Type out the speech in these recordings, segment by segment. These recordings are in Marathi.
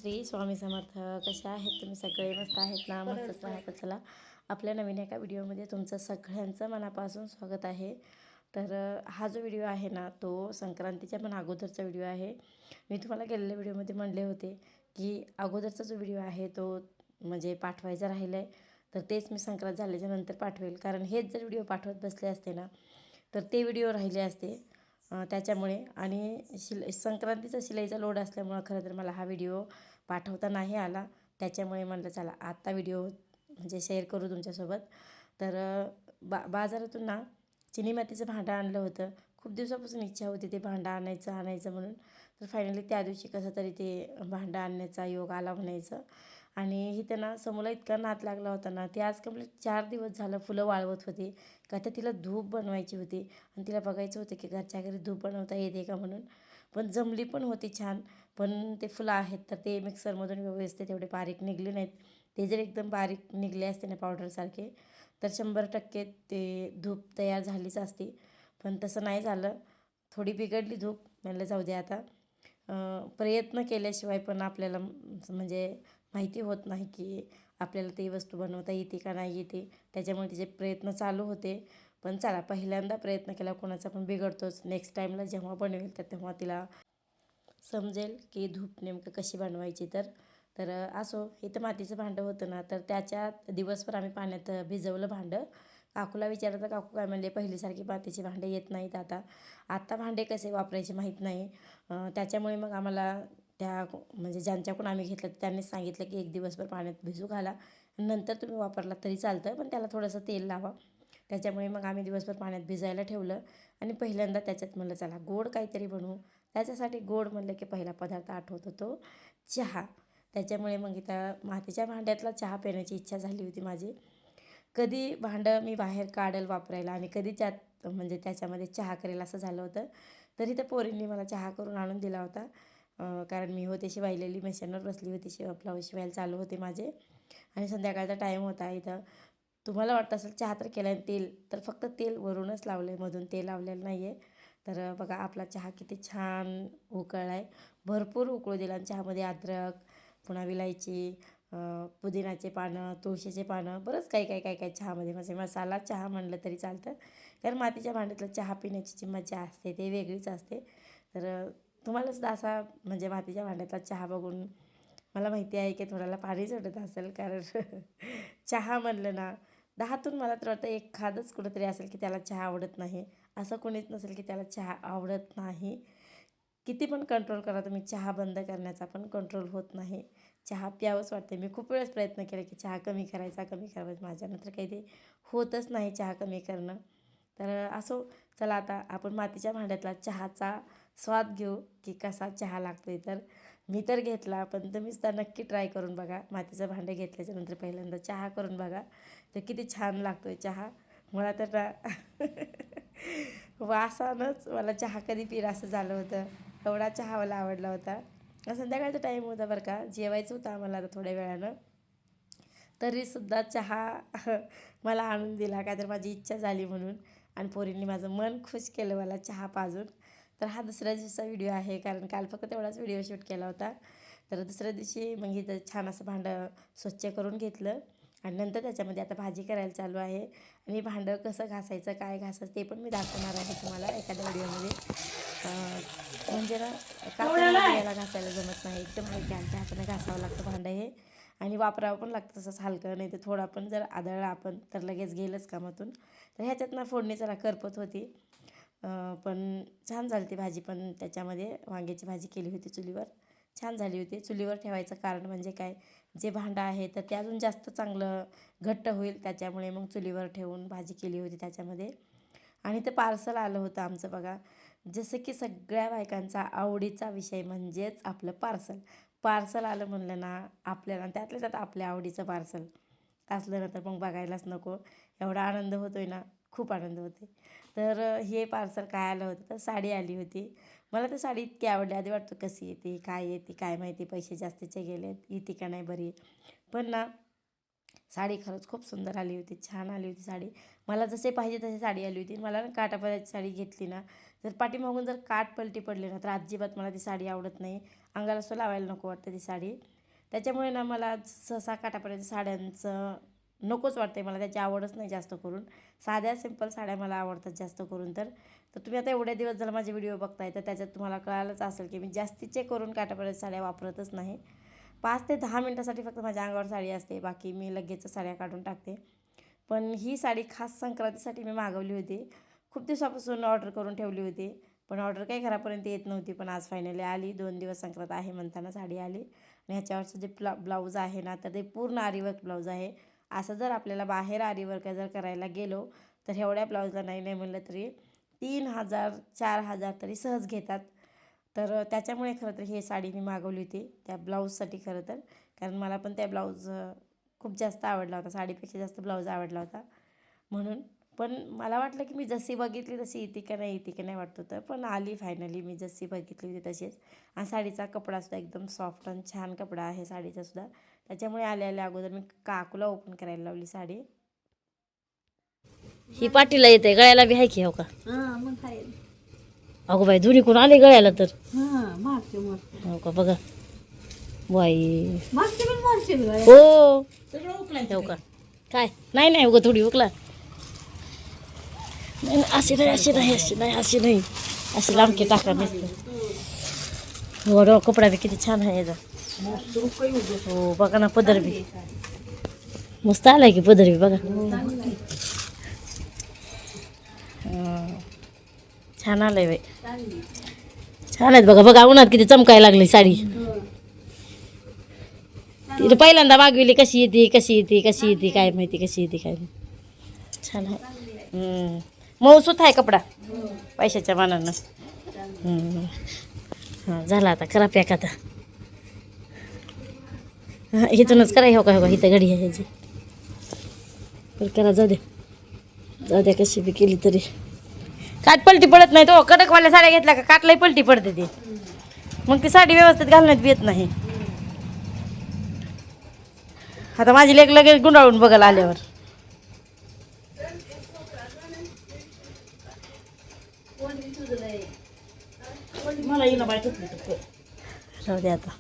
श्री स्वामी समर्थ. कशा आहेत तुम्ही सगळे? मस्त आहेत ना? मस्तच राहतं. चला, आपल्या नवीन एका व्हिडिओमध्ये तुमचं सगळ्यांचं मनापासून स्वागत आहे. तर हा जो व्हिडिओ आहे ना, तो संक्रांतीच्या पण अगोदरचा व्हिडिओ आहे. मी तुम्हाला गेलेल्या व्हिडिओमध्ये म्हणले होते की अगोदरचा जो व्हिडिओ आहे तो म्हणजे पाठवायचा राहिला आहे, तर तेच मी संक्रांत झाल्याच्या नंतर पाठवेल. कारण हेच जर व्हिडिओ पाठवत बसले असते ना, तर ते व्हिडिओ राहिले असते. त्याच्यामुळे आणि संक्रांतीचा शिलाईचा लोड असल्यामुळं खरं तर मला हा व्हिडिओ पाठवता नाही आला. त्याच्यामुळे म्हटलं चला आत्ता व्हिडिओ म्हणजे शेअर करू तुमच्यासोबत. तर बाजारातून ना चिनी मातीचं भांडं आणलं होतं. खूप दिवसापासून इच्छा होती ते भांडं आणायचं म्हणून. तर फायनली त्या दिवशी कसं तरी ते भांडं आणण्याचा योग आला म्हणायचं. आणि इथं ना समूला इतका नाद लागला होता ना, ती आज कंप्लीट 4 दिवस झालं फुलं वाळवत होती. का तर तिला धूप बनवायची होती आणि तिला बघायचं होतं की घरच्या घरी धूप बनवता येते का म्हणून. पण जमली पण होती छान. पण ते फुलं आहेत तर ते मिक्सरमधून व्यवस्थित एवढे बारीक निघले नाहीत. ते जर एकदम बारीक निघले असते ना पावडरसारखे, तर 100% ते धूप तयार झालीच असती. पण तसं नाही झालं. थोडी बिघडली धूप. म्हणलं जाऊ दे आता. प्रयत्न केल्याशिवाय पण आपल्याला म्हणजे माहिती होत नाही की आपल्याला ती वस्तू बनवता येते का नाही येते. त्याच्यामुळे तिचे प्रयत्न चालू होते. पण चला, पहिल्यांदा प्रयत्न केला कोणाचा पण बिघडतोच. नेक्स्ट टाईमला जेव्हा बनवेल तर तेव्हा तिला समजेल की धूप नेमकं कशी बनवायची. तर असो, इथं मातीचं भांडं होतं ना, तर त्याच्यात दिवसभर आम्ही पाण्यात भिजवलं भांडं. काकूला विचारलं तर काकू काय म्हणले, पहिलीसारखी मातीचे भांडे येत नाहीत आता भांडे कसे वापरायचे माहीत नाही. त्याच्यामुळे मग आम्हाला त्या म्हणजे ज्यांच्याकडून आम्ही घेतलं त्यांनीच सांगितलं की एक दिवसभर पाण्यात भिजू घाला, नंतर तुम्ही वापरला तरी चालतं, पण त्याला थोडंसं तेल लावा. त्याच्यामुळे मग आम्ही दिवसभर पाण्यात भिजायला ठेवलं. आणि पहिल्यांदा त्याच्यात म्हणलं चला गोड काहीतरी बनवू. त्याच्यासाठी गोड म्हणलं की पहिला पदार्थ आठवतो तो चहा. त्याच्यामुळे मग इथं मातीच्या भांड्यातला चहा पिण्याची इच्छा झाली होती माझी. कधी भांडं मी बाहेर काढेल वापरायला आणि कधी त्यात म्हणजे त्याच्यामध्ये चहा करेल असं झालं होतं. तरी त्या पोरींनी मला चहा करून आणून दिला होता. कारण मी होते शिवायलेली, मशीनवर बसली होती, ब्लाऊज शिवायला चालू होते माझे. आणि संध्याकाळचा टाईम होता. इथं तुम्हाला वाटतं असेल चहा तर केला आहे, तेल तर फक्त तेल वरूनच लावलं आहे, मधून तेल लावलेलं नाही आहे. तर बघा आपला चहा किती छान उकळला आहे. भरपूर उकळू दिला आणि चहामध्ये अद्रक, पुन्हा विलायची, पुदिनाचे पानं, तुळशीचे पानं, बरंच काही चहामध्ये म्हणजे मसाला चहा म्हणलं तरी चालतं. कारण मातीच्या भांड्यातलं चहा पिण्याची जी मजा असते ते वेगळीच असते. तर तुम्हालासुद्धा असा म्हणजे मातीच्या भांड्यातला चहा बघून मला माहिती आहे की थोड्याला पाणी सुटत असेल. कारण चहा म्हणलं ना, 10तून मला तर वाटतं एखादंच कुठंतरी असेल की त्याला चहा आवडत नाही. असं कोणीच नसेल की त्याला चहा आवडत नाही. किती पण कंट्रोल करा तुम्ही, चहा बंद करण्याचा पण कंट्रोल होत नाही. चहा प्यावंच वाटते. मी खूप वेळेस प्रयत्न केला की चहा कमी करायचा. माझ्यानंतर काही ते होतच नाही चहा कमी करणं. तर असो, चला आता आपण मातीच्या भांड्यातला चहाचा स्वाद घेऊ की कसा चहा लागतो आहे. तर मी तर घेतला, पण तुम्हीच तर नक्की ट्राय करून बघा. मातीचं भांडं घेतल्याच्यानंतर पहिल्यांदा चहा करून बघा, तर किती छान लागतो आहे चहा. मला तर ना वासानंच मला चहा कधी पिला असं झालं होतं. एवढा चहा मला आवडला होता. संध्याकाळचा टाईम होता बरं का, जेवायचं होतं आम्हाला आता थोड्या वेळानं. तरीसुद्धा चहा मला आणून दिला, काय तर माझी इच्छा झाली म्हणून. आणि पोरींनी माझं मन खुश केलं मला चहा पाजून. तर हा दुसऱ्या दिवसाचा व्हिडिओ आहे, कारण काल फक्त तेवढाच व्हिडिओ शूट केला होता. तर दुसऱ्या दिवशी मग इथं छान असं भांडं स्वच्छ करून घेतलं आणि नंतर त्याच्यामध्ये आता भाजी करायला चालू आहे. आणि भांडं कसं घासायचं, काय घासायचं ते पण मी दाखवणार आहे तुम्हाला एखाद्या व्हिडिओमध्ये. म्हणजे ना कापडाला याला घासायला जमत नाही, एकदम हलक्या हाताने घासावं लागतं भांडं हे. आणि वापरावं पण लागतं तसंच हलकं, नाही तर थोडा पण जर आदळला आपण तर लगेच गेलंच कामातून. तर ह्याच्यात ना फोडणी जरा करपत होती. पण छान झाली ती भाजी. पण त्याच्यामध्ये वांग्याची भाजी केली होती चुलीवर, छान झाली होती. चुलीवर ठेवायचं कारण म्हणजे काय, जे भांडं आहे तर ते अजून जास्त चांगलं घट्ट होईल, त्याच्यामुळे मग चुलीवर ठेवून भाजी केली होती त्याच्यामध्ये. आणि ते पार्सल आलं होतं आमचं बघा. जसं की सगळ्या बायकांचा आवडीचा विषय म्हणजेच आपलं पार्सल. पार्सल आलं म्हणलं ना आपल्याला, त्यातल्या त्यात आपल्या आवडीचं पार्सल असलं ना तर मग बघायलाच नको. एवढा आनंद होतो आहे ना, खूप आनंद होते. तर हे पार्सल काय आलं होतं, तर साडी आली होती. मला तर साडी इतकी आवडली. आधी वाटतं कशी येते, काय येते काय माहिती, पैसे जास्तीचे गेलेत, येते का नाही बरी. पण ना साडी खरंच खूप सुंदर आली होती, छान आली होती साडी. मला जसे पाहिजे तशी साडी आली होती. मला ना काठापदराची साडी घेतली ना, तर पाठीमागून जर काठ पलटी पडली ना तर अजिबात मला ती साडी आवडत नाही. अंगाला सुद्धा लावायला नको वाटतं ती साडी. त्याच्यामुळे ना मला सहसा काठापर्यंत साड्यांचं नकोच वाटते, मला त्याची आवडच नाही जास्त करून. साध्या सिंपल साड्या मला आवडतात जास्त करून. तर तर तुम्ही आता एवढे दिवस जर माझे व्हिडिओ बघताय तर त्याच्यात तुम्हाला कळालंच असेल की मी जास्तीचे करून काठापर्यंत साड्या वापरतच नाही. 5 ते 10 मिनटासाठी फक्त माझ्या अंगावर साडी असते, बाकी मी लगेच साड्या काढून टाकते. पण ही साडी खास संक्रांतीसाठी मी मागवली होती. खूप दिवसापासून ऑर्डर करून ठेवली होती, पण ऑर्डर काही घरापर्यंत येत नव्हती. पण आज फायनली आली. 2 दिवस संक्रांत आहे म्हणताना साडी आली. आणि ह्याच्यावरचं जे ब्लाऊज आहे ना, तर ते पूर्ण आरीवर्क ब्लाऊज आहे. असं जर आपल्याला बाहेर आरीवर्क जर करायला गेलो तर एवढ्या ब्लाऊजला नाही नाही म्हणलं तरी 3,000 4,000 तरी सहज घेतात. तर त्याच्यामुळे खरं तर ही साडी मी मागवली होती त्या ब्लाऊजसाठी खरं तर. कारण मला पण त्या ब्लाऊज खूप जास्त आवडला होता, साडीपेक्षा जास्त ब्लाऊज आवडला होता म्हणून. पण मला वाटलं की मी जशी बघितली तशी येते का नाही, येते का नाही वाटत होतं. पण आली फायनली मी जशी बघितली होती तशीच. आणि साडीचा कपडासुद्धा एकदम सॉफ्ट आणि छान कपडा आहे साडीचासुद्धा. त्याच्यामुळे आल्या अगोदर मी काकूला ओपन करायला लावली साडी. ही पाठीला येते, गळ्याला बी आहे की हो का? मग काय अगो बाई दोन्ही कोण आले गळ्याला तर. मारते हो का बघा बाई. मागचे पण मारचे हो हो का? काय नाही नाही उगा थोडी उकला. नाही अशी नाही अशी नाही अशी नाही अशी नाही अशी लांबकी टाका नसतं. हो कपडा बी किती छान आहे याचा. हो बघा ना पदर बी मस्त आलाय की, पदर बी बघा. छान आलंय बाई, छान आहेत बघा. बघा उन्हात किती चमकायला लागली साडी. तिने पहिल्यांदा मागविली, कशी येते कशी येते कशी येते काय माहिती, कशी येते काय माहिती. छान आहे. मऊसूत आहे कपडा पैशाच्या मानानं. हां झाला आता करा पॅक आता. हां इथूनच करा. हो का हो का इथं घडी आहे ह्याची. पण करा जाऊ द्या कशी बी केली तरी काट पलटी पडत नाही. तो कडकवाल्या साड्या घेतल्या का काटलाही पलटी पडते ती, मग ती साडी व्यवस्थित घालण्यात बी येत नाही. आता माझी लेक लगेच गुंडाळून बघायला आल्यावर. मला येणं बाय राहू दे आता.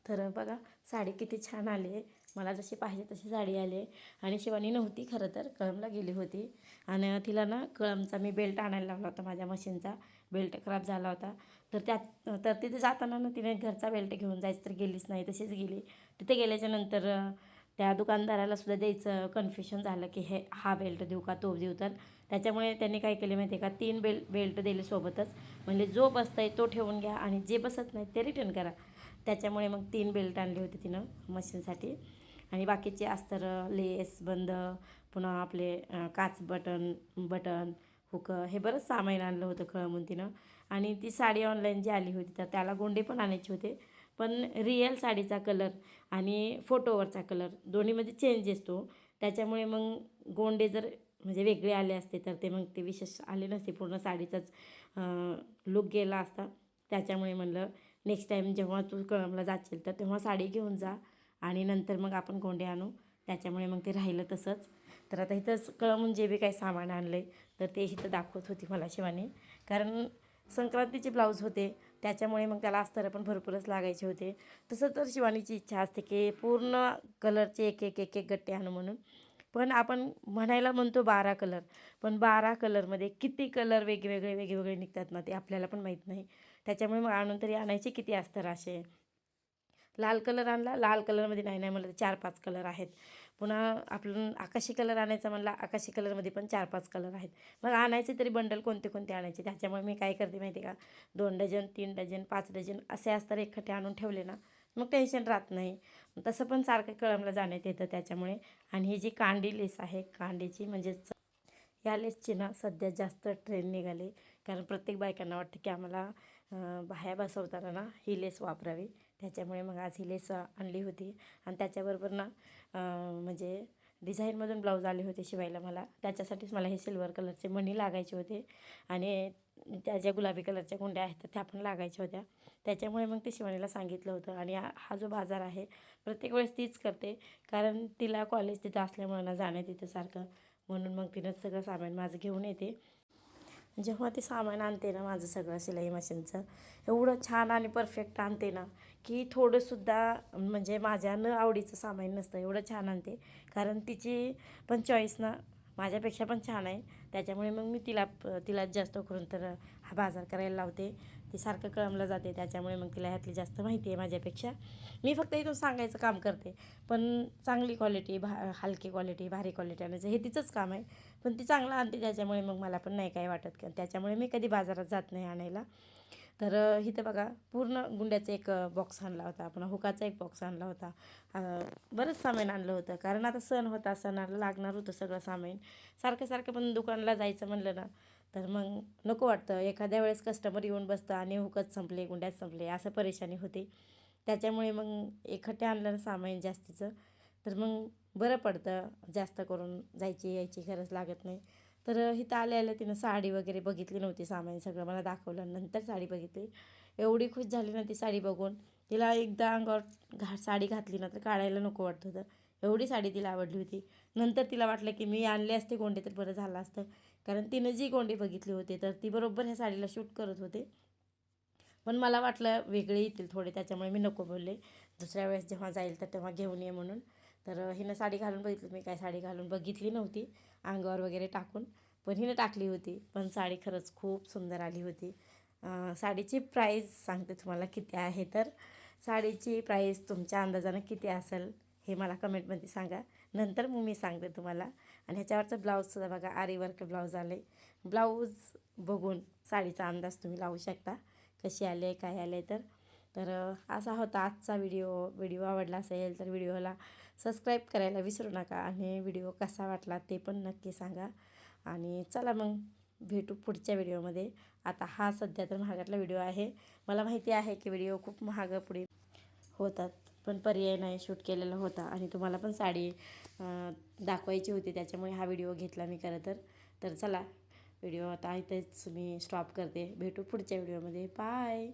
तर बघा साडी किती छान आली. मला जशी पाहिजे तशी साडी आली. आणि शिवानी नव्हती खरं तर, कळमला गेली होती. आणि तिला ना कळमचा मी बेल्ट आणायला लावला होता, माझ्या मशीनचा बेल्ट खराब झाला होता. तर तिथे जाताना ना तिने घरचा बेल्ट घेऊन जायचं तर गेलीच नाही, तशीच गेली. तिथे गेल्याच्यानंतर त्या दुकानदाराला सुद्धा द्यायचं कन्फ्युशन झालं की हा बेल्ट देऊ का तो देऊ. तर त्याच्यामुळे त्यांनी काय केले माहिती आहे का, 3 बेल्ट दिले सोबतच. म्हणजे जो बसताय तो ठेवून घ्या आणि जे बसत नाही ते रिटर्न करा. त्याच्यामुळे मग 3 बेल्ट आणले होते तिनं मशीनसाठी. आणि बाकीचे अस्तर, लेस, बंद, पुन्हा आपले काच बटन हुक, हे बरंच सामान आणलं होतं कळमून तिनं. आणि ती साडी ऑनलाईन जी आली होती तर त्याला गोंडे पण आणायचे होते. पण रिअल साडीचा कलर आणि फोटोवरचा कलर दोन्हीमध्ये चेंज असतो. त्याच्यामुळे मग गोंडे जर म्हणजे वेगळे आले असते तर ते मग ते विशेष आले नसते, पूर्ण साडीचाच लुक गेला असता. त्याच्यामुळे म्हणलं नेक्स्ट टाईम जेव्हा तू कळमला जाशील तर तेव्हा साडी घेऊन जा आणि नंतर मग आपण गोंडे आणू. त्याच्यामुळे मग ते राहिलं तसंच. तर आता इथंच कळमून जे बी काही सामान आणलं आहे तर ते इथं दाखवत होती मला शिवानी. कारण संक्रांतीचे ब्लाऊज होते त्याच्यामुळे मग त्याला अस्तर पण भरपूरच लागायचे होते. तसं तर शिवानीची इच्छा असते की पूर्ण कलरचे एक एक एक एक गट्टे आणू म्हणून. पण आपण म्हणायला म्हणतो 12 कलर, पण 12 कलरमध्ये किती कलर वेगवेगळे निघतात ना ते आपल्याला पण माहीत नाही. त्याच्यामुळे मग आणून तरी आणायचे किती अस्तर असे. लाल कलर आणला, लाल कलरमध्ये नाही नाही म्हणलं 4-5 कलर आहेत. पुन्हा आपण आकाशी कलर आणायचा म्हणला, आकाशी कलरमध्ये पण 4-5 कलर आहेत. मग आणायचे तरी बंडल कोणते कोणते आणायचे. त्याच्यामुळे मी काय करते माहिती आहे का, 2 डझन 3 डझन 5 डझन असे अस्तर एकखट्टे आणून ठेवले ना मग टेन्शन राहत नाही. तसं पण सारखं कळमला जाण्यात येतं त्याच्यामुळे. आणि ही जी कांडी लेस आहे, कांडीची म्हणजेच या लेसची ना सध्या जास्त ट्रेंड निघाले. कारण प्रत्येक बायकांना वाटतं की आम्हाला बाह्या बसवताना ना ही लेस वापरावी. त्याच्यामुळे मग आज ही लेस आणली होती. आणि त्याच्याबरोबर ना म्हणजे डिझाईनमधून ब्लाऊज आले होते शिवायला मला. त्याच्यासाठीच मला हे सिल्वर कलरचे मणी लागायचे होते. आणि त्या ज्या गुलाबी कलरच्या गुंड्या आहेत तर त्या पण लागायच्या होत्या. त्याच्यामुळे मग ते शिवानीला सांगितलं होतं. आणि हा जो बाजार आहे प्रत्येक वेळेस तीच करते, कारण तिला कॉलेज तिथं असल्यामुळे ना जाण्यात तिथं सारखं. म्हणून मग तिनं सगळं सामान माझं घेऊन येते. जेव्हा ती सामान आणते ना माझं सगळं शिलाई मशीनचं एवढं छान आणि परफेक्ट आणते ना की थोडंसुद्धा म्हणजे माझ्या न आवडीचं सामान नसतं, एवढं छान आणते. कारण तिची पण चॉईस ना माझ्यापेक्षा पण छान आहे. त्याच्यामुळे मग मी तिला जास्त करून तर हा बाजार करायला लावते. ती सारखं कळमला जाते, त्याच्यामुळे मग तिला ह्यातली जास्त माहिती आहे माझ्यापेक्षा. मी फक्त इथून सांगायचं काम करते. पण चांगली क्वालिटी, हलकी क्वालिटी, भारी क्वालिटी आणायचं हे तिचंच काम आहे. पण ती चांगलं आणते, त्याच्यामुळे मग मला पण नाही काय वाटत. त्याच्यामुळे मी कधी बाजारात जात नाही आणायला. तर इथं बघा पूर्ण गुंड्याचा एक बॉक्स आणला होता, पुन्हा हुकाचा एक बॉक्स आणला होता. बरंच सामान आणलं होतं, कारण आता सण होता, सणाला लागणार होतं सगळं सामान. सारखं सारखं पण दुकानला जायचं म्हणलं ना तर मग नको वाटतं. एखाद्या वेळेस कस्टमर येऊन बसतं आणि हुकच संपले, गुंड्याच संपले, असं परेशानी होते. त्याच्यामुळे मग एकट्ठे आणलं ना सामान जास्तीचं तर मग बरं पडतं, जास्त करून जायची यायची गरज लागत नाही. तर इथं आल्या तिनं साडी वगैरे बघितली नव्हती, सामान सगळं मला दाखवलं, नंतर साडी बघितली. एवढी खुश झाली ना ती साडी बघून. तिला एकदा अंगावर साडी घातली ना तर काढायला नको वाटत होतं, एवढी साडी तिला आवडली होती. नंतर तिला वाटलं की मी आणले असते गोंडे तर बरं झालं असतं, कारण तिनं जी गोंडे बघितली होती तर ती बरोबर ह्या साडीला शूट करत होते. पण मला वाटलं वेगळे येतील थोडे, त्याच्यामुळे मी नको बोलले. दुसऱ्या वेळेस जेव्हा जाईल तर तेव्हा घेऊन ये म्हणून. तर हिनं साडी घालून बघितली, मी काय साडी घालून बघितली नव्हती अंगावर वगैरे टाकून, पण हिनं टाकली होती. पण साडी खरंच खूप सुंदर आली होती. साडीची प्राईस सांगते तुम्हाला किती आहे. तर साडीची प्राईस तुमच्या अंदाजानं किती असेल हे मला कमेंटमध्ये सांगा, नंतर मग मी सांगते तुम्हाला. आणि ह्याच्यावरचं ब्लाऊजसुद्धा बघा, आरी वर्क ब्लाऊज आले. ब्लाऊज बघून साडीचा अंदाज तुम्ही लावू शकता कशी आली आहे, काय आले. तर असा होता आजचा व्हिडिओ आवडला असेल तर व्हिडिओला सबस्क्राईब करायला विसरू नका आणि व्हिडिओ कसा वाटला ते पण नक्की सांगा. आणि चला मग भेटू पुढच्या व्हिडिओमध्ये. आता हा सध्या तर महागातला व्हिडिओ आहे. मला माहिती आहे की व्हिडिओ खूप महाग पुढे होतात, पण पर्याय नाही, शूट केलेला होता आणि तुम्हाला पण साडी दाखवायची होती, त्याच्यामुळे हा व्हिडिओ घेतला मी खरं तर. तर चला व्हिडिओ आता इथेच मी स्टॉप करते. भेटू पुढच्या व्हिडिओमध्ये. बाय.